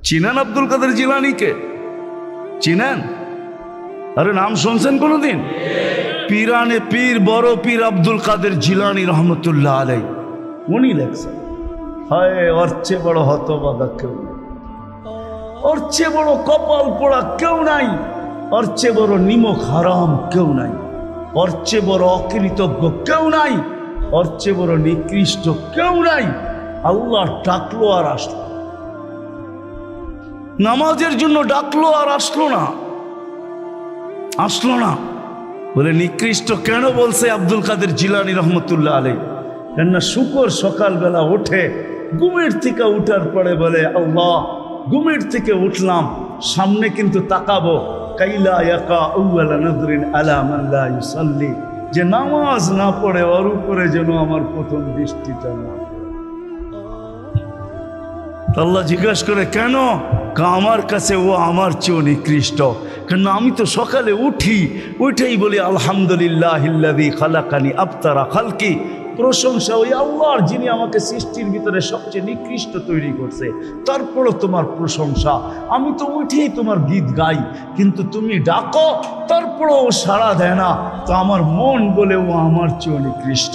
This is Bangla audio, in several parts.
চিনেন আব্দুল কাদের জিলানীকে? চিনেন? আরে নাম শুনছেন কোনোদিন? পীরানে পীর বড় পীর আব্দুল কাদের জিলানী রহমতুল্লাহ আলাই উনি লেখছেন, হায় ওর চেয়ে বড় হতভাগা কেউ নেই, ওর চেয়ে বড় কপাল পোড়া কেউ নাই, ওর চেয়ে বড় নিমক হারাম কেউ নাই, ওর চেয়ে বড় অকৃতজ্ঞ কেউ নাই, ওর চেয়ে বড় নিকৃষ্ট কেউ নাই। আল্লাহ ডাকলো আর আসলো, নামাজের জন্য ডাকলো আর আসলো না। বলে নিকৃষ্ট কেন বলছে আব্দুল কাদের জিলানী রহমতুল্লাহ আলাই? কেননা শুকর সকালবেলা ওঠে, ঘুমের থেকে উঠার পরে বলে আল্লাহ ঘুমের থেকে উঠলাম, সামনে কিন্তু তাকাবো, কাইলা ইয়াকা আউয়ালা নজরিন আলা মান লা ইউসাল্লি, যে নামাজ না পড়ে ওর উপরে যেন আমার প্রথম দৃষ্টিটা না পড়ে। আল্লাহ জিজ্ঞাসা করে কেন? আমার কাছে ও আমার চেয়েও নিকৃষ্ট, কেন আমি তো সকালে উঠেই বলি আলহামদুলিল্লাহিল্লাযী খালাকানি আবতারা খালকি, প্রশংসা ওই আল্লাহর যিনি আমাকে সৃষ্টির ভিতরে সবচেয়ে নিকৃষ্ট তৈরি করছে, তারপরও তোমার প্রশংসা। আমি তো উঠেই তোমার গীত গাই, কিন্তু তুমি ডাকো তারপরও ও সাড়া দেয় না, তো আমার মন বলে ও আমার চেয়েও নিকৃষ্ট।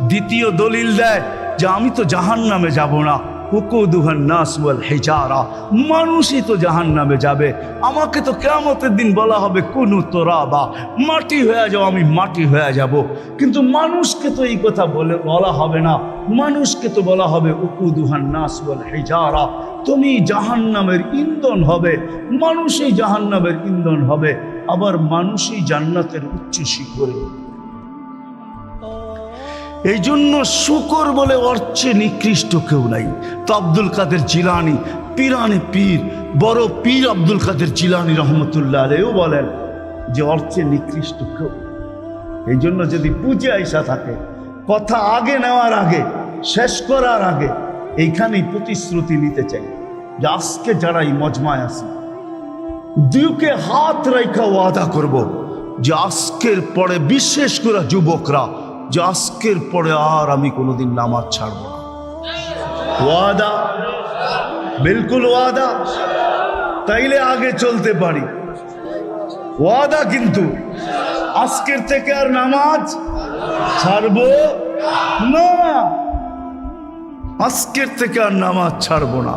দ্বিতীয় দলিল দেয় যে আমি তো জাহান্নামে যাব না, উকুদুহান নাস ওয়াল হিজারা, মানুষই তো জাহান্নামে যাবে, আমাকে তো কিয়ামতের দিন বলা হবে কুনু তুরাবা, মাটি হয়ে যাও, আমি মাটি হয়ে যাব। কিন্তু মানুষকে তো এই কথা বলা হবে না, মানুষকে তো বলা হবে উকুদুহান নাস ওয়াল হিজারা, তুমি জাহান্নামের ইন্ধন হবে, মানুষই জাহান্নামের ইন্ধন হবে, আবার মানুষই জান্নাতের উচ্চ শিখরে। এই জন্য শুকর বলে ওর চেয়ে নিকৃষ্ট কেউ নাই। তো আব্দুল কাদের জিলানী পীরানে পীর বড় পীর আব্দুল কাদের জিলানী রহমতুল্লাহ আলাইহিও বলেন যে ওর চেয়ে নিকৃষ্ট কেউ। এই জন্য যদি পুজো আইসা থাকে, কথা আগে নেওয়ার আগে, শেষ করার আগে এইখানেই প্রতিশ্রুতি নিতে চাই যে আজকে যারা এই মজমায় আছি দুকে হাত রাইখা ওয়াদা করব যে আজকের পরে, বিশেষ করে যুবকরা, যে আজকের পরে আর আমি কোনোদিন নামাজ ছাড়ব না। ওয়াদা, বিলকুল ওয়াদা, তাইলে আগে চলতে পারি। ওয়াদা কিন্তু আজকের থেকে আর নামাজ ছাড়ব না, আজকের থেকে আর নামাজ ছাড়ব না।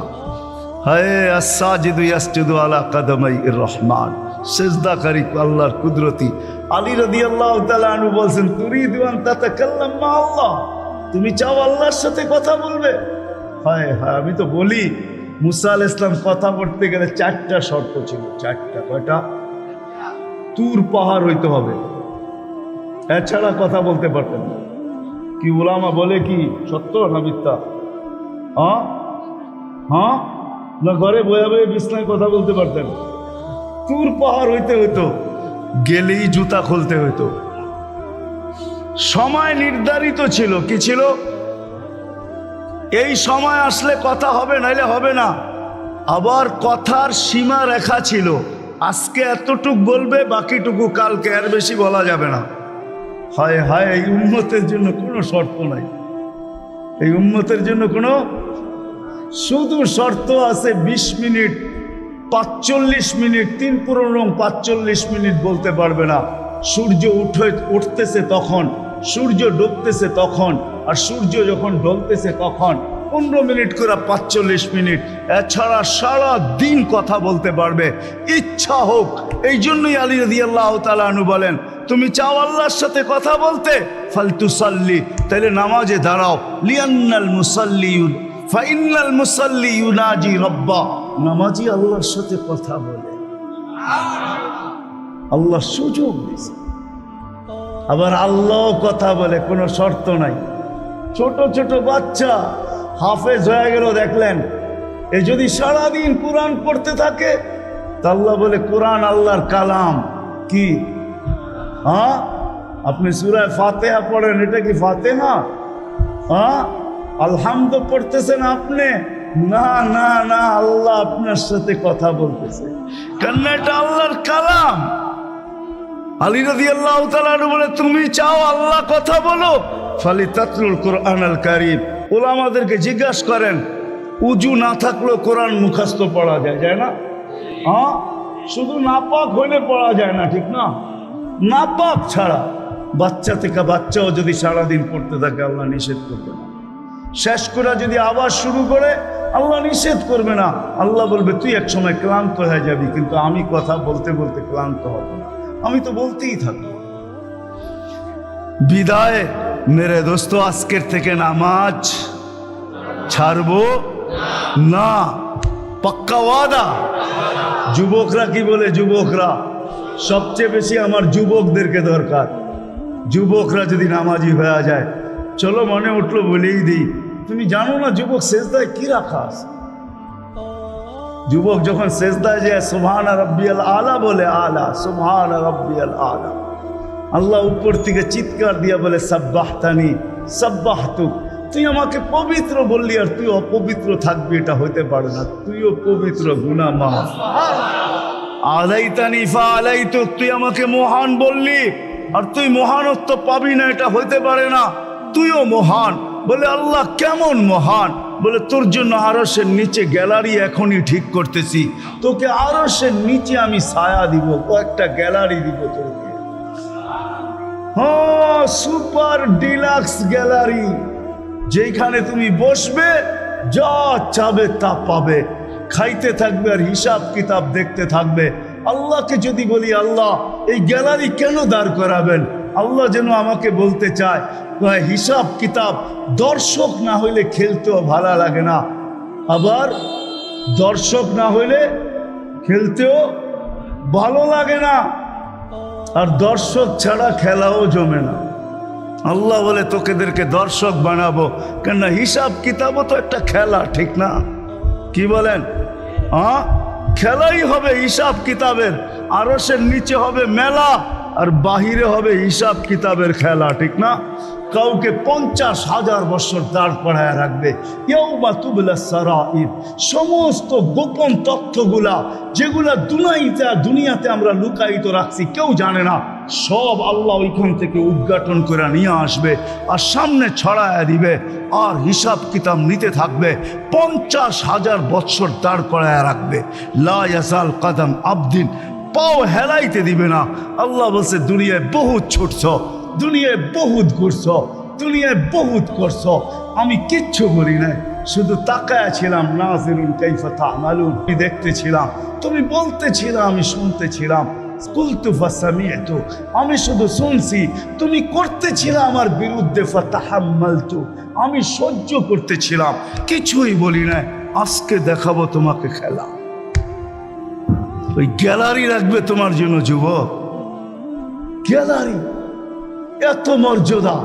হায় আস-সাজিদু ইয়াসজুদু আলা কাদামাইর রহমান, সিজদাকারী আল্লাহর কুদরতি। আলী রাদিয়াল্লাহু তাআলা আনহু বলছেন তুরিদু আন তাতাকাল্লাম মা আল্লাহ, তুমি চাও আল্লাহর সাথে কথা বলবে? হায় হায়, আমি তো বলি মুসা আলাইহিস সালাম কথা বলতে গেলে 4টা শর্ত ছিল। 4টা, কয়টা? তুর পাহাড় হইতে হবে, এছাড়া কথা বলতে পারতেন না। কি উলামা বলে কি সত্য না মিথ্যা? হ্যাঁ না ঘরে বয়ে বয়ে বিছনায় কথা বলতে পারতেন? তুর পাহাড় হইতে হইতো, গেলেই জুতা খুলতে হইতো। সময় নির্ধারিত ছিল, কি ছিল? এই সময় আসলে কথা হবে, নাইলে হবে না। আবার কথার সীমা রেখা ছিল, আজকে এতটুক বলবে, বাকিটুকু কালকে, এর বেশি বলা যাবে না। হায় হায়, এই উম্মতের জন্য কোনো শর্ত নাই, এই উম্মতের জন্য কোনো শুধু শর্ত আছে 20 মিনিট, 45 মিনিট, 3 পুরো 45 মিনিট বলতে পারবে না। সূর্য উঠতেছে তখন, সূর্য ডুবতেছে তখন, আর সূর্য যখন ঢলতেছে তখন 15 মিনিট করে 45 মিনিট। এছাড়া সারা দিন কথা বলতে পারবে, ইচ্ছা হোক। এই জন্যই আলী রাদিয়াল্লাহু তাআলা আনহু বলেন তুমি চাও আল্লাহর সাথে কথা বলতে, ফালতুসাল্লি, তাহলে নামাজে দাঁড়াও। লিয়ান্নাল মুসাল্লি ফাইন্নাল মুসাল্লি ইউনাজি রাব্বা, নামাজি আল্লাহর সাথে কথা বলে, আল্লাহ সুযোগ দিয়েছে। আবার আল্লাহ কথা বলে, কোনো শর্ত নাই। ছোট ছোট বাচ্চা হাফেজ হয়ে গেল, দেখলেন, এ যদি সারাদিন কোরআন পড়তে থাকে, তা আল্লাহ বলে কোরআন আল্লাহর কালাম। কি? হ্যাঁ, আপনি সূরা ফাতিহা পড়েন, এটা কি ফাতিহা? হ্যাঁ, আলহামদু পড়তেছেন আপনি? না না না, আল্লাহ আপনার সাথে কথা বলতেছে, কেন? এটা আল্লাহর কালাম। আলী রাদিয়াল্লাহু তাআলা বলে তুমি চাও আল্লাহ কথা বলো, ফালিতাতলুল কুরআনাল কারীম। উলামাদেরকে জিজ্ঞাসা করেন উজু না থাকলেও কোরআন মুখস্থ পড়া যায়, যায় না? হ্যাঁ, শুধু নাপাক হইলে পড়া যায় না, ঠিক না? নাপাক ছাড়া বাচ্চা থেকে বাচ্চাও যদি সারাদিন পড়তে থাকে আল্লাহ নিষেধ করবে না। শেষ করে যদি আবার শুরু করে আল্লাহ নিষেধ করবে না। আল্লাহ বলবে তুই এক সময় ক্লান্ত হয়ে যাবি, কিন্তু আমি কথা বলতে বলতে ক্লান্ত হব না, আমি তো বলতেই থাকবো। বিদায় মেরে দোস্ত, আজকের থেকে নামাজ ছাড়বো না, পাক্কা ওয়াদা। যুবকরা কি বলে? যুবকরা সবচেয়ে বেশি আমার যুবকদেরকে দরকার। যুবকরা যদি নামাজি হয়ে যায়, চলো মনে উঠলো বলেই দিই, তুমি জানো না যুবক সেজদায় কি রাখা আছে? যুবক যখন সেজদায় যায় সুবহান রাব্বিয়াল আলা বলে, আলা সুবহান রাব্বিয়াল আলা, আল্লাহ উপর থেকে চিৎকার দিয়া বলে সাব্বাহতানি সাব্বাহতুক, তুই আমাকে পবিত্র বললি আর তুই অপবিত্র থাকবি, এটা হইতে পারে না। তুইও পবিত্র, গুনাহ মাফ। আলাইতানি ফা আলাইতুক, তুই আমাকে মহান বললি আর তুই মহানত্ব পাবি না, এটা হইতে পারে না। তুইও মহান। বলে আল্লাহ কেমন মহান? বলে তোর জন্য আরশের নিচে গ্যালারি এখনই ঠিক করতেছি, তোকে আরশের নিচে আমি ছায়া দিব, কয়েকটা গ্যালারি দিব তোকে। হ্যাঁ, সুপার ডিলাক্স গ্যালারি, যেখানে তুমি বসবে যা চাবে তা পাবে, খাইতে থাকবে আর হিসাব কিতাব দেখতে থাকবে। আল্লাহকে যদি বলি আল্লাহ এই গ্যালারি কেন দাঁড় করাবেন, আল্লাহ যেন আমাকে বলতে চায় হিসাব কিতাব, দর্শক না হইলে খেলতেও ভালো লাগে না, আবার দর্শক না হইলে খেলতেও ভালো লাগে না, আর দর্শক ছাড়া খেলাও জমে না। আল্লাহ বলে তোকেদেরকে দর্শক বানাবো, কেননা হিসাব কিতাবও তো একটা খেলা, ঠিক না? কি বলেন? হ্যাঁ, খেলাই হবে হিসাব কিতাবের। আরশের নিচে হবে মেলা আর বাহিরে হবে হিসাব কিতাবের খেলা, ঠিক না? কাউকে 50,000 বছর দাঁড় করায় রাখবে। ইয়াউমা তুবলা সারাইর, সমস্ত গোপন তথ্যগুলা যেগুলা দুনিয়াতে আমরা লুকায়িত রাখছি, কেউ জানে না, সব আল্লাহ ওইখান থেকে উদ্ঘাটন করে নিয়ে আসবে আর সামনে ছড়ায় দিবে, আর হিসাব কিতাব নিতে থাকবে। 50,000 বছর দাঁড় করায় রাখবে। লা ইয়াজাল কদম আবদিন, পাও হেলাইতে দিবে না। আল্লাহ বলছে দুনিয়ায় বহুত ছুটছ, দুনিয়ায় বহুত ঘুরছ, দুনিয়ায় বহুত করছ, আমি কিচ্ছু বলি নাই, শুধু তাকায়া ছিলাম। নাজিরুন কাইফা তা'মালুন, আমি দেখতেছিলাম, তুমি বলতেছিলাম, আমি শুনতেছিলাম। কুলতু ফাসামি'তু, আমি শুধু শুনছি, তুমি করতেছিলাম আমার বিরুদ্ধে। ফাতাহাম্মালতু, আমি সহ্য করতেছিলাম, কিছুই বলি নাই। আজকে দেখাবো তোমাকে খেলা। ওই গ্যালারি রাখবে তোমার জন্য যুবক, গ্যালারি, এত মর্যাদা।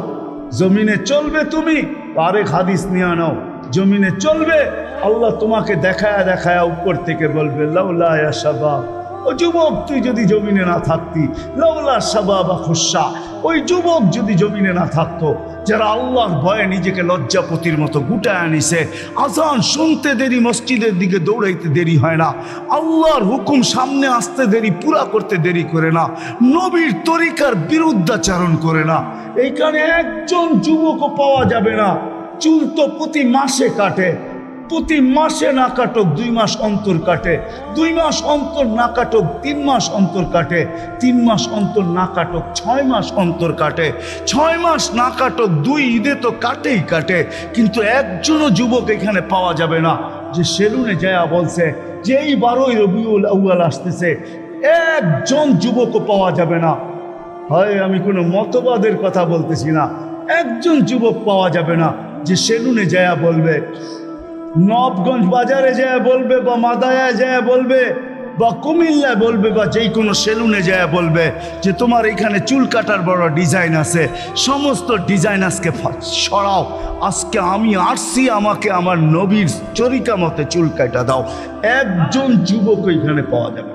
জমিনে চলবে তুমি, আরেক হাদিস নিয়ে নাও, জমিনে চলবে, আল্লাহ তোমাকে দেখায়া দেখায়া উপর থেকে বলবে লাউলা ইয়া শাবাব, ও যুবক তুই যদি জমিনে না থাকতি, লাউলা শাবাব খুশা, ওই যুবক যদি জমিনে না থাকতো, যারা আল্লাহর ভয়ে নিজেকে লজ্জাপতির মতো গুটায় আনিছে, আজান শুনতে দেরি, মসজিদের দিকে দৌড়াইতে দেরি হয় না, আল্লাহর হুকুম সামনে আসতে দেরি, পুরা করতে দেরি করে না, নবীর তরিকার বিরুদ্ধাচারণ করে না, এইখানে একজন যুবকও পাওয়া যাবে না। চুল তো প্রতি মাসে কাটে, প্রতি মাসে না কাটক 2 মাস অন্তর কাটে, 2 মাস অন্তর না কাটক 3 মাস অন্তর কাটে, 3 মাস অন্তর না কাটক 6 মাস অন্তর কাটে, 6 মাস না কাটক 2 ঈদে তো কাটেই কাটে। কিন্তু একজনও যুবক এখানে পাওয়া যাবে না যে সেলুনে যায় বলছে যে এই 12ই রবিউল আউয়াল আসতেছে, একজন যুবকও পাওয়া যাবে না। হয় আমি কোনো মতবাদের কথা বলতেছি না, একজন যুবক পাওয়া যাবে না যে সেলুনে যায় বলবে, নবগঞ্জ বাজারে যায় বলবে, বা মাদায়ায় যায় বলবে, বা কুমিল্লায় বলবে, বা যেই কোনো সেলুনে যায় বলবে যে তোমার এখানে চুল কাটার বড় ডিজাইন আছে, সমস্ত ডিজাইন আজকে সরাও, আজকে আমি আসছি, আমাকে আমার নবীর চরিকা মতে চুল কাটা দাও। একজন যুবক এখানে পাওয়া যাবে।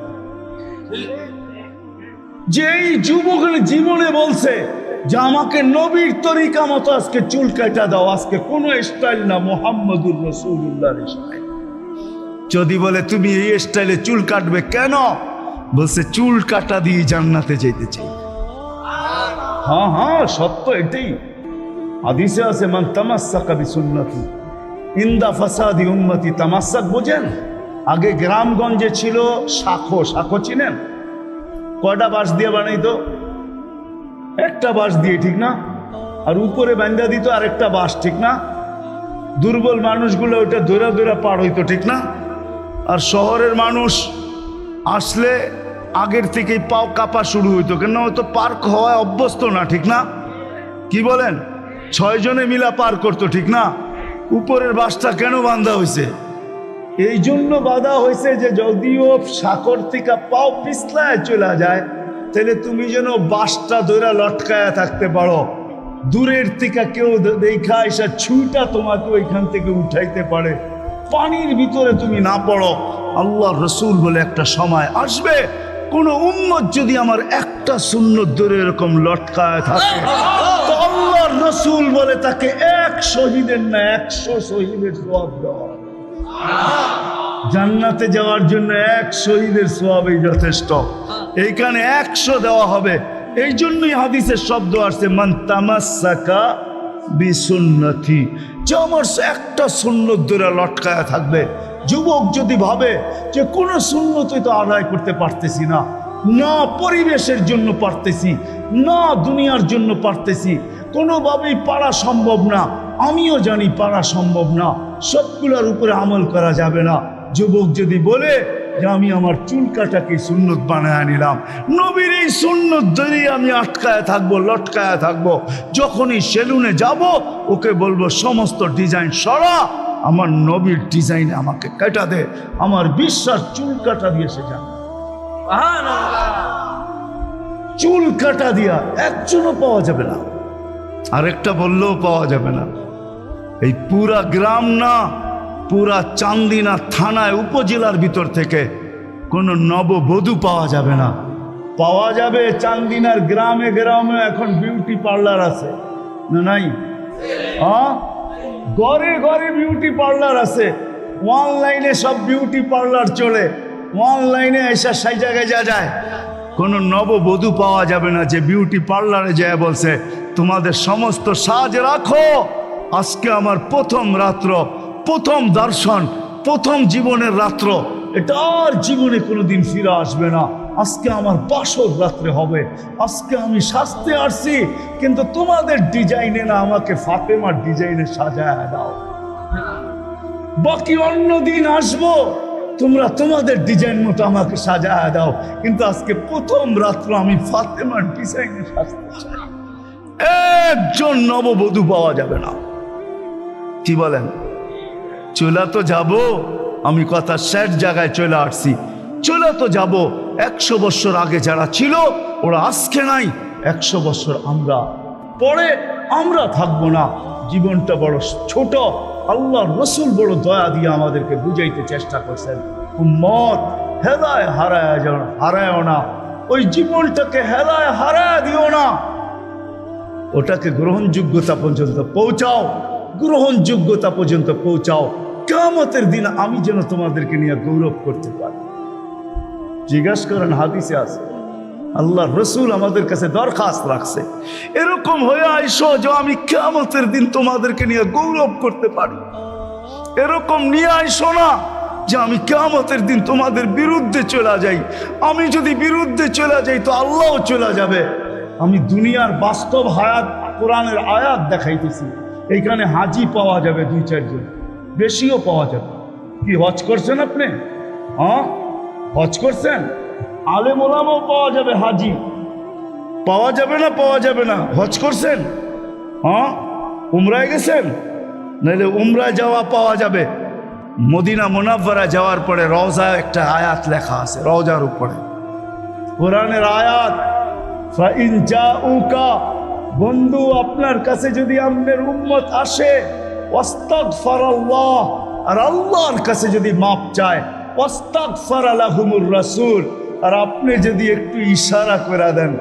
যেই যুবক জীবনে বলছে যে আমাকে নবীর তরিকা মতো আজকে চুল কাটা দাও, আজকে কোনো স্টাইল না, মুহাম্মদুর রাসূলুল্লাহর স্টাইল। যদি বলে তুমি এই স্টাইলে চুল কাটবে কেন, বলছে চুল কাটা দিয়ে জান্নাতে যেতে চাই। হ্যাঁ হ্যাঁ, সত্য এটাই। হাদিসে আছে মান তামাসসাকা বিসুন্নতি, ইন্দা ফাসাদি উম্মতি তামাসাক বোঝেন? আগে গ্রামগঞ্জে ছিল শাখো, শাখো চিনেন? কয়টা বাঁশ দিয়ে বানাইতো? একটা বাঁশ দিয়ে, ঠিক না? আর উপরে বান্ধা দিত আরেকটা বাঁশ, ঠিক না? দুর্বল মানুষগুলো ওইটা দৌড়া দৌড়া পার হইতো, ঠিক না? আর শহরের মানুষ আসলে আগের থেকেই পাও কাঁপা শুরু হইতো, কেন হয়তো পার্ক হওয়ায় অভ্যস্ত না, ঠিক না? কি বলেন? 6 জনে মিলা পার করতো, ঠিক না? উপরের বাঁশটা কেন বাঁধা হয়েছে? এই জন্য বাঁধা হয়েছে যে যদিও সাকর থেকে পাও পিছলায় চলে যায়, তাহলে তুমি যেন বাঁশটা ধরে লটকায়া থাকতে পারো, দূরের থেকে কেউ দেখা এসে ছুঁটা তোমাকে ওইখান থেকে উঠাইতে পারে, পানির ভিতরে তুমি না পড়ো। আল্লাহ রসুল বলে একটা সময় আসবে, কোন উম্মত যদি আমার একটা সুন্নত ধরে এরকম লটকায় থাকে, তো আল্লাহ রসুল বলে তাকে 1 শহীদের না 100 শহীদের সওয়াব দেওয়া। জান্নাতে যাওয়ার জন্য 1 শহীদের সওয়াবই যথেষ্ট, এইখানে 100 দেওয়া হবে। এই জন্যই হাদিসের শব্দ আসছে মান তামাসসাকা বিসুন্নতি, যে আমার একটা সুন্নত ধরে লটকায়া থাকবে। যুবক যদি ভাবে যে কোনো সুন্নতই তো আদায় করতে পারতেছি না, না পরিবেশের জন্য পারতেছি, না দুনিয়ার জন্য পারতেছি, কোনোভাবেই পারা সম্ভব না, আমিও জানি পারা সম্ভব না, সবগুলোর উপরে আমল করা যাবে না। যুবক যদি বলে যে আমি আমার চুল কাটাকে সুন্নত বানায় নিলাম, নবীর এই সুন্নত ধরেই আমি আটকায় থাকবো, লটকায় থাকবো, যখনই সেলুনে যাব ওকে বলবো সমস্ত ডিজাইন সরা, আমার নবীর ডিজাইন আমাকে কাটা দে, আমার বিশ্বাস চুল কাটা দিয়ে সে যাবে। চুল কাটা দিয়া একজনও পাওয়া যাবে না, আরেকটা বললেও পাওয়া যাবে না। এই পুরা গ্রাম না, পুরা চান্দিনা থানায় উপজেলার ভিতর থেকে কোনো নববধূ পাওয়া যাবে না। পাওয়া যাবে চান্দিনার গ্রামে গ্রামে এখন বিউটি পার্লার আছে না? নাই? ঘরে ঘরে বিউটি পার্লার আছে, অনলাইনে সব বিউটি পার্লার চলে, অনলাইনে এসে সেই জায়গায় যায়। কোনো নববধূ পাওয়া যাবে না যে বিউটি পার্লারে যায় বলছে তোমাদের সমস্ত সাজ রাখো, আজকে আমার প্রথম রাত্র, প্রথম দর্শন, প্রথম জীবনের রাত্র, এটা আর জীবনে কোনোদিন ফিরে আসবে না, আজকে আমার বাসর রাত্রে হবে, আজকে আমি সাজতে আসছি, কিন্তু তোমাদের ডিজাইনে না, আমাকে ফাতেমার ডিজাইনে সাজায় দাও, বাকি অন্য দিন আসবো, তোমরা তোমাদের ডিজাইন মতো আমাকে সাজায় দাও, কিন্তু আজকে প্রথম রাত্র আমি ফাতেমার ডিজাইনে সাজতে চাই। একজন নববধূ পাওয়া যাবে না। কি বলেন? চলে তো যাব, আমি কথা শেষ জায়গায় চলে আসছি, চলে তো যাব। 100 বছর আগে যারা ছিল ওরা আজকে নাই, 100 বছর আমরা পরে আমরা থাকবো না। জীবনটা বড় ছোট, আল্লাহ রসুল বড় দয়া দিয়ে আমাদেরকে বুঝাইতে চেষ্টা করছেন, উম্মত হেলায় হারায় না, ওই জীবনটাকে হেলায় হারায় দিও না, ওটাকে গ্রহণযোগ্যতা পর্যন্ত পৌঁছাও, গ্রহণযোগ্যতা পর্যন্ত পৌঁছাও। কিয়ামতের দিন আমি যেন তোমাদেরকে নিয়ে গৌরব করতে পারি। জিজ্ঞাসা করেন, হাদিসে আছে, আল্লাহ রসুল আমাদের কাছে দরখাস্ত রাখছে, এরকম হয়ে আইসো যে আমি কিয়ামতের দিন তোমাদেরকে নিয়ে গৌরব করতে পারি। এরকম নিয়ে আইসো না যে আমি কিয়ামতের দিন তোমাদের বিরুদ্ধে চলে যাই। আমি যদি বিরুদ্ধে চলে যাই তো আল্লাহও চলে যাবে। আমি দুনিয়ার বাস্তব হায়াত, কোরআনের আয়াত দেখাইতেছি, এইখানে হাজি পাওয়া যাবে 2-4 জন, বেশিও পাওয়া যাবে। কি হজ করছেন আপনি? হজ করছেন? আলেম ওলামাও পাওয়া যাবে, হাজি পাওয়া যাবে না? পাওয়া যাবে না? হজ করছেন? উমরায় গেছেন? নাহলে উমরায় যাওয়া পাওয়া যাবে। মদিনা মুনাফফারা যাওয়ার পরে রওজায় একটা আয়াত লেখা আছে, রওজার উপরে কোরআনের আয়াত, ফাইন জাউকা, বন্ধু আপনার কাছে যদি আপনার উম্মত আসে, ওয়াস্তাগফারাল্লাহ, আর আল্লাহর কাছে যদি মাপ চায়, ওয়াস্তাগফারা লাহুমুর রাসূল, আর আপনি যদি একটু ইশারা করে দেন,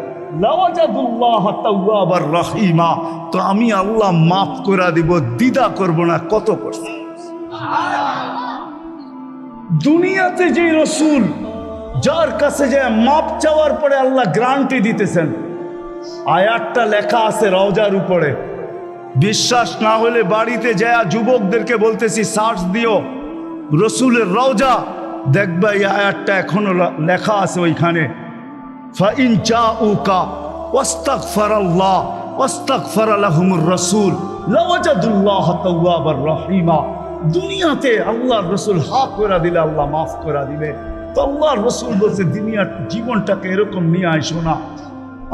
লাওয়াজাদুল্লাহ তাওয়াবার রহিমা, তো আমি আল্লাহ মাফ করে দিব, দ্বিধা করব না। কত করছে দুনিয়াতে যে রসুল, যার কাছে যে মাপ চাওয়ার পরে আল্লাহ গ্যারান্টি দিতেছেন, আয়াতটা লেখা আছে রওজার উপরে, বিশ্বাস না হলে বাড়িতে যায় যুবকদেরকে বলতেছি সার্চ দিও রসুলের রওজা, দেখবা এই আয়াতটা এখনো লেখা আছে ওইখানে, ফাইন জাউকা ওয়াস্তাগফারাল্লাহ ওয়াস্তাগফারা লাহুমুর রাসূল লাওয়াজাদুল্লাহ তাওয়াবার রহিমা। দুনিয়াতে আল্লাহর রসুল হাত করে দিলে আল্লাহ মাফ করে দিবে। তো আল্লাহর রসুল বলছে দুনিয়ার জীবনটাকে এরকম নিয়ে আইসো না,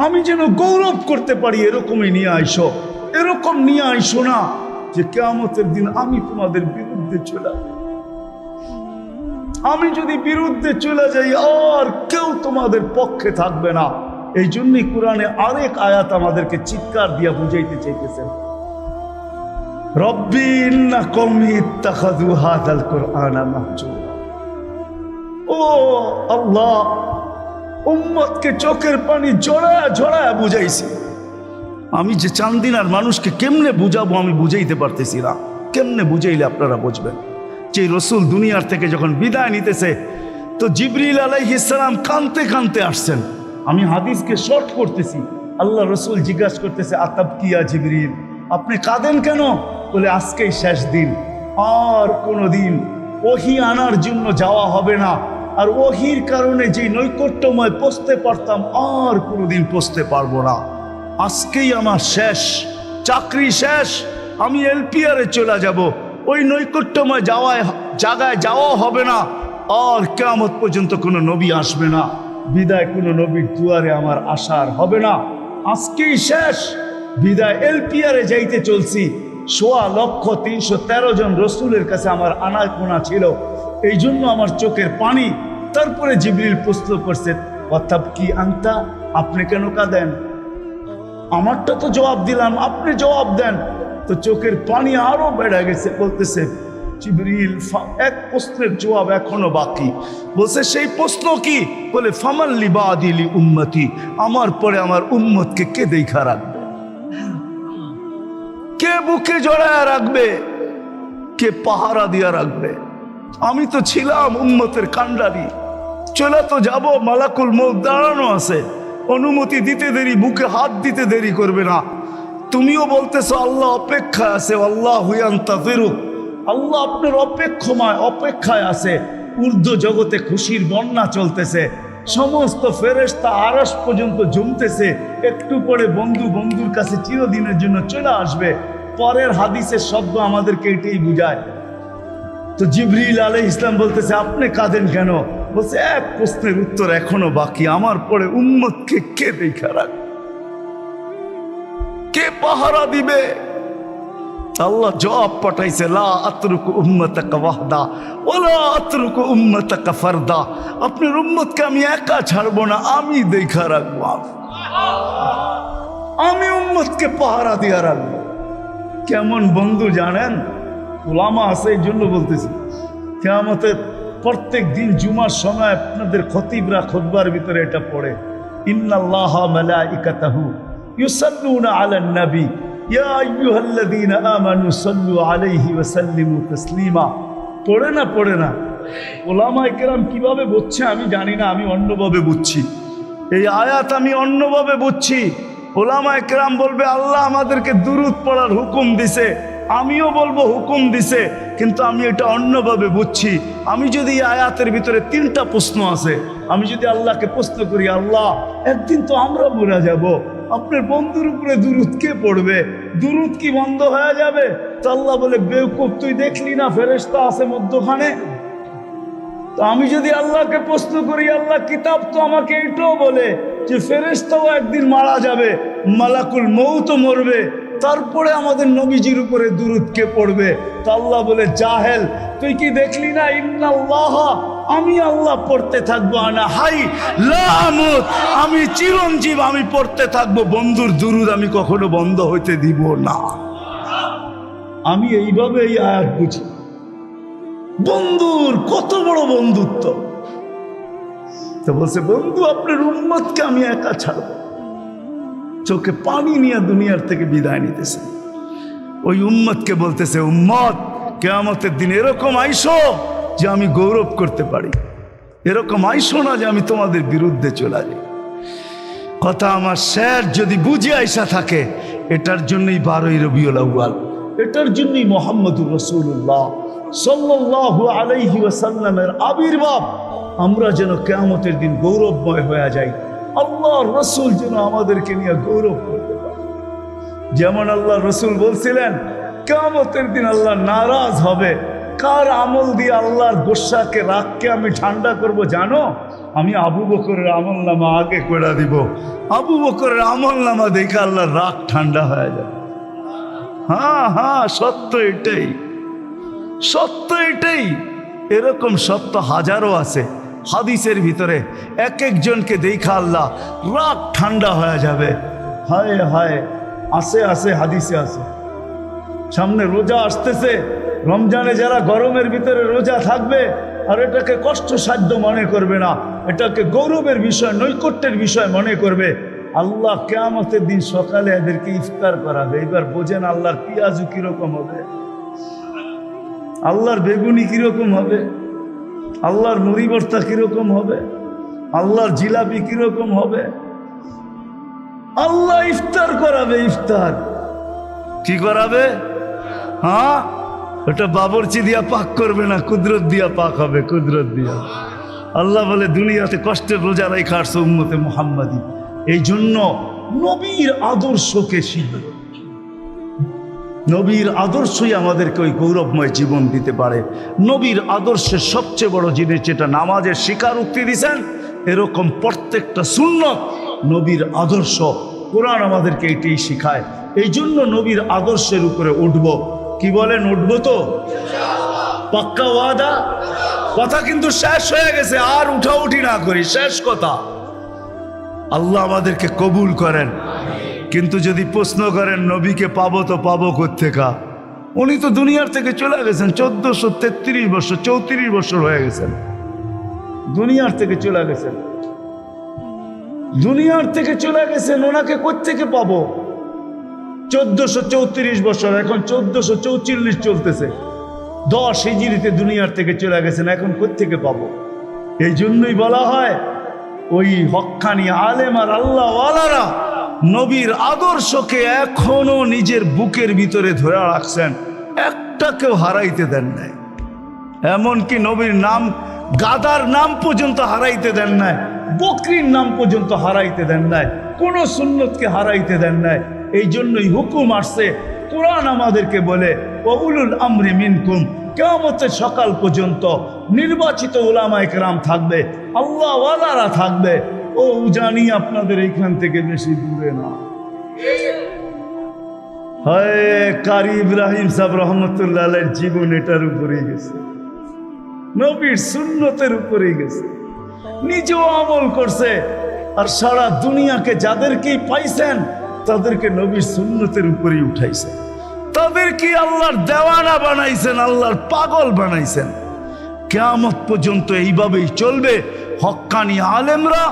আমি যেন গৌরব করতে পারি এরকমই নিয়ে আইসো। এরকম নিয়ে আইসো না যে কিয়ামতের দিন আমি তোমাদের বিরুদ্ধে চলে যাই। আমি যদি বিরুদ্ধে চলে যাই আর কেউ তোমাদের পক্ষে থাকবে না। এই জন্যই কোরআনে আরেক আয়াত আমাদেরকে চিৎকার দিয়া বুঝাইতে চাইতেছেন, রব্বি ইন্না কওমি ইত্তাখাযু হাযাল কুরআনা মাহজুরা। ও আল্লাহ, উম্মতকে চোখের পানি জড়ায়া জড়ায়া বুঝাইছি। আমি যে চান্দিনার মানুষকে কেমনে বুঝাবো আমি বুঝাইতে পারতেছি না। কেমনে বুঝাইলে আপনারা বুঝবেন? যে রসুল দুনিয়ার থেকে যখন বিদায় নিতেছে তো জিবরিল আলাইহিস সালাম কাঁদতে কাঁদতে আসছেন। আমি হাদিসকে শর্ট করতেছি। আল্লাহ রসুল জিজ্ঞাসা করতেছে, আতাবকিয়া জিবরিল, আপনি কাঁদেন কেন? বলে আজকেই শেষ দিন, আর কোনোদিন ওহী আনার জন্য যাওয়া হবে না। আর ওহীর কারণে যে নৈকট্যময় পৌঁছতে পারতাম আর কোনোদিন পৌঁছতে পারবো না। আজকেই আমার শেষ, চাকরি শেষ, আমি এলপিআরে চলে যাব। ওই নৈকট্যময় জায়গায় যাওয়া হবে না, আর কিয়ামত পর্যন্ত কোনো নবী আসবে না। বিদায় কোনো নবীর দুয়ারে আমার আসার হবে না। আজকেই শেষ, বিদায় এলপিআরে যাইতে চলছি। ১৬,৩১৩ জন রসুলের কাছে আমার আনাগোনা ছিল, এই জন্য আমার চোখের পানি। তারপরে জিবরিল প্রশ্ন করছে, ওয়াতাবকি আনতা, আপনি কেন কাঁদেন? আমারটা তো জবাব দিলাম, আপনি জবাব দেন। তো চোখের পানি আরো বেড়ে গেছে। বলতেছে জিবরিল, এক প্রশ্নের জবাব এখনো বাকি। বলছে সেই প্রশ্ন কি? বলে ফামাল্লি বাদিলি উম্মতি, আমার পরে আমার উম্মতকে কে দেখা রাখবে, কে বুকে জড়ায়া রাখবে, কে পাহারা দিয়া রাখবে? আমি তো ছিলাম উম্মতের কান্ডারি, চলে তো যাব, মালাকুল মউত দাঁড়ানো আছে, অনুমতি দিতে দেরি, বুকে হাত দিতে দেরি করবে না। তুমিও বলতেছো আল্লাহ অপেক্ষায় আছে, আল্লাহু ইয়ান্তাযিরুক, আল্লাহ আপনার অপেক্ষায় আছে। ঊর্ধ্ব জগতে খুশির বন্যা চলতেছে, সমস্ত ফেরেশতা আরশ পর্যন্ত জমতেছে। একটু পরে বন্ধুর কাছে চিরদিনের জন্য চলে আসবে। পরের হাদিসের শব্দ আমাদেরকে এটাই বুঝায়। তো জিবরিল আলাইহিস সালাম বলতেছে, আপনি কাঁদেন কেন? বলছে এক প্রশ্নের উত্তর এখনো বাকি, আমার পরে উম্মতকে কে দেখা রাখবে, কে পাহারা দিবে? আল্লাহ জবাব পাঠাইছে, লা আতরুকু উম্মতাকা ওয়াহদা ওয়ালা আতরুকু উম্মতাকা ফারদা, আপনার উম্মতকে আমি একা ছাড়বো না, আমি দেখা রাখবো, আমি উম্মতকে পাহারা দিয়া রাখবো। কেমন বন্ধু জানেন? উলামা আছে, এই জন্য বলতেছি। কিয়ামতের প্রত্যেক দিন জুমার সময় আপনাদের খতিবরা খুতবার ভিতরে এটা পড়ে, ইন্নাল্লাহা মালাইকাতাহু ইউসাল্লুনা আলান নবী ইয়া আইয়ুহাল্লাযীনা আমানু সাল্লু আলাইহি ওয়া সাল্লিমু তাসলিমা। পড়ে না? উলামায়ে কেরাম কিভাবে বুঝছে আমি জানি না, আমি অন্যভাবে বুঝছি। এই আয়াত আমি অন্যভাবে বুঝছি। উলামায়ে কেরাম বলবে আল্লাহ আমাদেরকে দুরূদ পড়ার হুকুম দিছে, আমিও বলবো হুকুম দিছে, কিন্তু আমি এটা অন্যভাবে বুঝছি। আমি যদি এই আয়াতের ভিতরে 3টা প্রশ্ন আছে, আমি যদি আল্লাহকে প্রশ্ন করি, আল্লাহ একদিন তো আমরা মরে যাব, আপনার বন্ধুর উপরে দুরূদ কে পড়বে? দুরূদ কি বন্ধ হয়ে যাবে? তো আল্লাহ বলে, বেওকুফ, তুই দেখলি না ফেরেশতা আছে মধ্যখানে? তো আমি যদি আল্লাহকে প্রশ্ন করি, আল্লাহ কিতাব তো আমাকে এটাও বলে যে ফেরেশতাও একদিন মারা যাবে, মালাকুল মউতও মরবে, তারপরে আমাদের নবীজির উপরে দুরূদ কে পড়বে? তো আল্লাহ বলে, জাহেল, তুই কি দেখলি না? ইন্নাল্লাহ, আমি আল্লাহ পড়তে থাকবো, আনা হাই লা আমুত, আমি চিরঞ্জীব, আমি পড়তে থাকবো। বন্ধুর দুরূদ আমি কখনো বন্ধ হইতে দিব না। আমি এইভাবে এই আয়াত বুঝি। বন্ধুর কত বড় বন্ধুত্ব! তো বলছে, বন্ধু আপনার উম্মতকে আমি একা ছাড়বো। চোখে পানি নিয়ে দুনিয়ার থেকে বিদায় নিতেছে। ওই উম্মতকে বলতেছে, উম্মত কিয়ামতের দিন এরকম আইসো যে আমি গৌরব করতে পারি, এরকম আইসো না যে আমি তোমাদের বিরুদ্ধে চলে যাই। কথা আমার শের যদি বুঝে আইসা থাকে, এটার জন্যই 12ই রবিউল আউয়াল, এটার জন্যই মুহাম্মদুর রাসূলুল্লাহ সাল্লাল্লাহু আলাইহি ওয়াসাল্লামের আবির্ভাব। আমরা যেন কিয়ামতের দিন গৌরবময় হয়ে যাই, আল্লাহর রাসূল যেন আমাদেরকে নিয়ে গৌরব করতে পারে। যেমন আল্লাহ রাসূল বলছিলেন কিয়ামতের দিন আল্লাহ নারাজ হবে, কার আমল দিয়ে আল্লাহর গোসাকে রাগকে আমি ঠান্ডা করব জানো? আমি আবু বকরের আমল নামা আগে করে দিব, আবু বকরের আমল নামা দেখে আল্লাহর রাগ ঠান্ডা হয়ে যাবে। হ্যাঁ হ্যাঁ, সত্য এটাই, সত্য এটাই। এরকম সত্য হাজারো আছে হাদিসের ভিতরে। এক একজনকে দেখা আল্লাহ রাগ ঠান্ডা হয়ে যাবে। হায় হায়, আছে আছে, হাদিসে আছে। সামনে রোজা আসতেছে, রমজানে যারা গরমের ভিতরে রোজা থাকবে আর এটাকে কষ্টসাধ্য মনে করবে না, এটাকে গৌরবের বিষয়, নৈকট্যের বিষয় মনে করবে, আল্লাহ কিয়ামতের দিন সকালে এদেরকে ইফতার করাবে। এবার বোঝেন আল্লাহর পেঁয়াজু কিরকম হবে, আল্লাহর বেগুনি কিরকম হবে, আল্লাহর মুড়ি ভর্তা কিরকম হবে, আল্লাহর জিলাপি কিরকম হবে। আল্লাহ ইফতার করাবে। ইফতার কি করাবে? হ্যাঁ, ওটা বাবরচি দিয়া পাক করবে না, কুদরত দিয়া পাক হবে, কুদরত দিয়া। আল্লাহ বলে দুনিয়াতে কষ্টের রোজা রাখা আসছে উম্মতে মুহাম্মাদি, এই জন্য নবীর আদর্শকে শিখবে। নবীর আদর্শই আমাদেরকে ওই গৌরবময় জীবন দিতে পারে। নবীর আদর্শের সবচেয়ে বড় জিনিস যেটা নামাজের স্বীকারোক্তি দিয়েছেন, এরকম প্রত্যেকটা সুন্নত নবীর আদর্শ। কোরআন আমাদেরকে এটাই শিখায়। এই জন্য নবীর আদর্শের উপরে উঠবো। কি বলেন, উঠবো তো? পাক্কা ওয়াদা? কথা কিন্তু শেষ হয়ে গেছে, আর উঠাউঠি না করি, শেষ কথা। আল্লাহ আমাদেরকে কবুল করেন। কিন্তু যদি প্রশ্ন করেন নবীকে পাবো তো পাবো কোত্থেকা, উনি তো দুনিয়ার থেকে চলে গেছেন 1433 বছর, 34 বছর হয়ে গেছেন, দুনিয়ার থেকে চলে গেছেন, দুনিয়ার থেকে চলে গেছেন। ওনাকে কোত্থেকে পাবো? 1434 বছর, এখন 1444 চলতেছে। 10 হিজরিতে দুনিয়ার থেকে চলে গেছেন, এখন কোত্থেকে পাবো? এই জন্যই বলা হয় ওই হক্কানি আলেম আর আল্লাহ ওয়ালারা নবীর আদর্শকে এখনো নিজের বুকের ভিতরে ধরে রাখছেন, একটাকেও হারাইতে দেন নাই। এমনকি নবীর নাম, গাদার নাম পর্যন্ত হারাইতে দেন নাই, বকরির নাম পর্যন্ত হারাইতে দেন নাই, কোন সুন্নতকে হারাইতে দেন নাই। এই জন্যই হুকুম আসছে, কোরআন আমাদেরকে বলে ওউলুল আমরি মিনকুম, কিয়ামতের সকাল পর্যন্ত নির্বাচিত উলামায়ে কেরাম থাকবে, আল্লাহ ওয়ালারা থাকবে। ও জানি আপনাদের এইখান থেকে বেশি দূরে না। হায়, কারি ইব্রাহিম সাহেব রহমতুল্লাহ আলাইহির জীবন এটার উপরেই গেছে, নবীর সুন্নতের উপরেই গেছে। নিজেও আমল করছে, আর সারা দুনিয়াকে যাদেরকেই পাইছেন তাদেরকে নবীর সুন্নতের উপরেই উঠাইছে, তাদেরকে আল্লাহর দেওয়ানা বানাইছেন, আল্লাহর পাগল বানাইছেন। কিয়ামত পর্যন্ত এইভাবেই চলবে। হক্কানি আলেমরা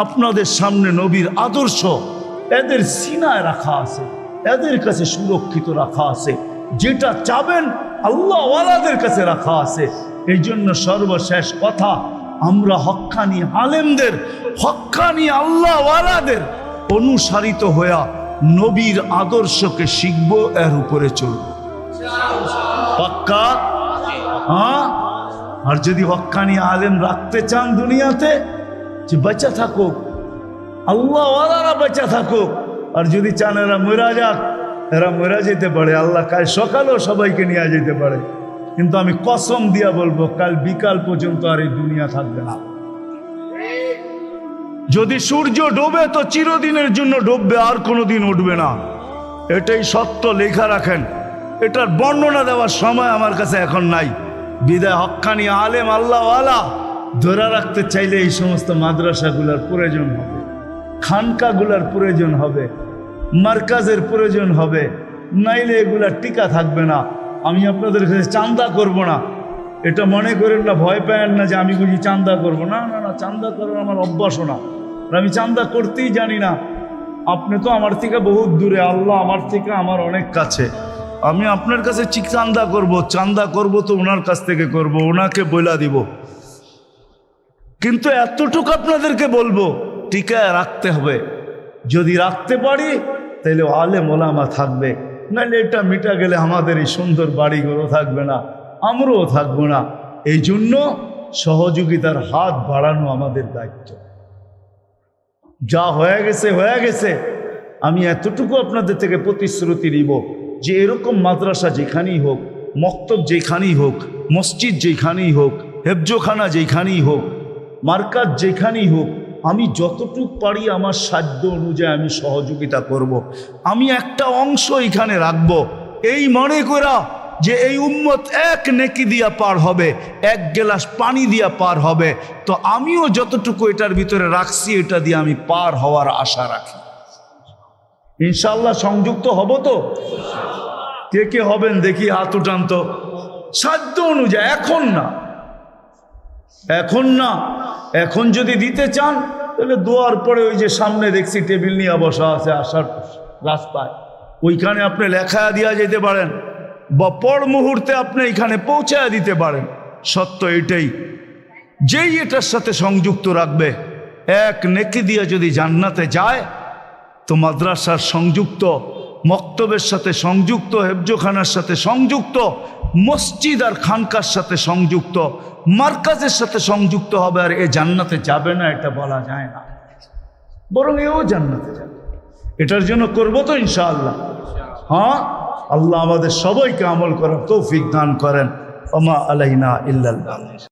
আপনাদের সামনে নবীর আদর্শ এদের সিনায় রাখা আছে, এদের কাছে সুরক্ষিত রাখা আছে। যেটা চাবেন আল্লাহ ওয়ালাদের কাছে রাখা আছে। এই জন্য সর্বশেষ কথা, আমরা হক্কানি আলেমদের, হক্কানি আল্লাহ ওয়ালাদের অনুসারিত হইয়া নবীর আদর্শকে শিখব, এর উপরে চলব। পাক্কা? হ্যাঁ। আর যদি হক্কানি আলেম রাখতে চান দুনিয়াতে, যে বেঁচে থাকুক, আল্লাহ ওয়ালারা বেঁচে থাকুক। আর যদি চান এরা মরা যাক, এরা মরা যেতে পারে, আল্লাহ কাল সকালেও সবাইকে নিয়ে যেতে পারে। কিন্তু আমি কসম দিয়া বলবো, কাল বিকাল পর্যন্ত আর এই দুনিয়া থাকবে না। যদি সূর্য ডোবে তো চিরদিনের জন্য ডুববে, আর কোনোদিন উঠবে না। এটাই সত্য, লেখা রাখেন। এটার বর্ণনা দেওয়ার সময় আমার কাছে এখন নাই। বিদায় হক্কানি আলেম আল্লাহ ওয়ালা ধরে রাখতে চাইলে এই সমস্ত মাদ্রাসাগুলোর প্রয়োজন হবে, খানকাগুলোর প্রয়োজন হবে, মার্কাজের প্রয়োজন হবে, নাইলে এগুলা টিকা থাকবে না। আমি আপনাদের কাছে চান্দা করব না, এটা মনে করেন না, ভয় পায়েন না যে আমি বুঝি চান্দা করব না। না না, চান্দা করার আমার অভ্যাসও না, আমি চান্দা করতেই জানি না। আপনি তো আমার থেকে বহুত দূরে, আল্লাহ আমার থেকে আমার অনেক কাছে। আমি আপনার কাছে চান্দা করব তো ওনার কাছ থেকে করব, ওনাকে বইলা দিব। কিন্তু এতটুকু আপনাদেরকে বলবো, টিকায় রাখতে হবে। যদি রাখতে পারি তাইলে আলেম ওলামা থাকবে, নাহলে এটা মিটা গেলে আমাদের এই সুন্দর বাড়িগুলো থাকবে না, আমরাও থাকবো না। এই জন্য সহযোগিতার হাত বাড়ানো আমাদের দায়িত্ব। যা হয়ে গেছে হয়ে গেছে। আমি এতটুকু আপনাদের থেকে প্রতিশ্রুতি নিব যে এরকম মাদ্রাসা যেখানেই হোক, মক্তব যেখানেই হোক, মসজিদ যেখানেই হোক, হেফজোখানা যেখানেই হোক, মার্কাজ যেখানেই হোক, আমি যতটুক পারি আমার সাধ্য অনুযায়ী আমি সহযোগিতা করব। আমি একটা অংশ এখানে রাখব, এই মনে করা যে এই উম্মত এক নেকি দিয়া পার হবে, এক গ্লাস পানি দিয়া পার হবে। তো আমিও যতটুকু এটার ভিতরে রাখছি, এটা দিয়ে আমি পার হওয়ার আশা রাখি। ইনশাআল্লাহ সংযুক্ত হব তো? কে কে হবেন দেখি হাত উঠান তো। সাধ্য অনুযায়ী, এখন না, এখন না। এখন যদি দিতে চান তাহলে দোয়ার পরে ওই যে সামনে দেখছি টেবিল নিয়ে বসা আছে আসার রাস্তায়, ওইখানে আপনি লেখা দিয়া যেতে পারেন, বা পর মুহূর্তে আপনি এখানে পৌঁছায় দিতে পারেন। সত্য এটাই, যেই এটার সাথে সংযুক্ত রাখবে, এক নেকি দিয়া যদি জান্নাতে যায়, তো মাদ্রাসার সংযুক্ত, মক্তবের সাথে সংযুক্ত, হেফজোখানার সাথে সংযুক্ত, মসজিদ আর খানকার সাথে সংযুক্ত, মার্কাজের সাথে সংযুক্ত হবে। আর এ জান্নাতে যাবে না এটা বলা যায় না, বরং এও জান্নাতে যাবে। এটার জন্য করবো তো ইনশাআল্লাহ। হ্যাঁ, আল্লাহ আমাদের সবাইকে আমল করার তৌফিক দান করেন। ওমা আলাইনা ইল্লাল বালাগ।